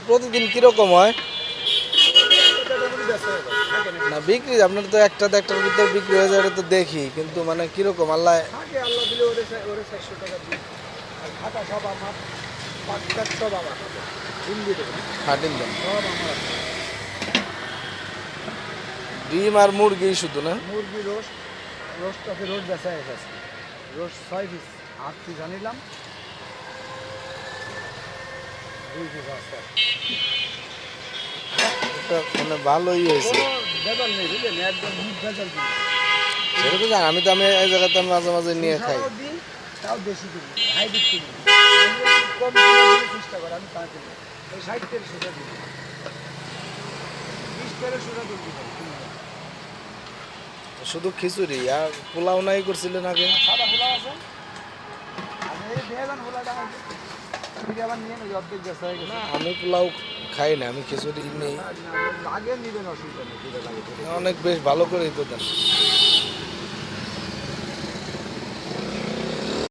প্রতিদিন কিরকম হয়? না বিক্রি আপনার তো একটার ভিতর বিক্রি হয়ে যায় এটা তো দেখি, কিন্তু মানে কিরকম আল্লাহ আল্লাহ দিলে ওরে 400 টাকা দিই। আর খাতা সব আমার, পাট সব আমার, হিন্দি দেবে হাটিন দেন? সব আমার। ডিম আর মুরগি শুধু না? মুরগি রোস্ট আছে, রোস্ট বেচা গেছে আজকে। রোস্ট 6 পিস, 8 পিস আনিলাম, 2 পিস আছে। এটা মানে ভালোই হয়েছে। কোনো ভেজাল নেই বুঝলেন, একদম মুখ ভেজাল দিই। সেটা তো জানি, আমি এই জায়গাতে আমি মাঝে মাঝে নিয়ে খাই। মশলাও দিই, তাও দেশি দিই, হাইব্রিড কিনি। আমি একটু কম কিনে দিলে 30 টাকা করে, আমি তা কিনি। ওই 60 থেকে 60 দিই, 20 থেকে 60 দিই। শুধু খিচুড়ি আর পোলাও নাই করছিলেন আগে? সাদা পোলাও আছে, আমি এই ভেজান পোলাওটা আছে। ফিরে আবার নিয়ে নেই, অর্ধেক বেচা হয়ে গেছে। আমি পোলাও খাই না, আমি খিচুড়ি নেই। আগে নিবেন, অসুবিধা নেই, যেটা লাগে। অনেক বেশ ভালো করেই তো দেন।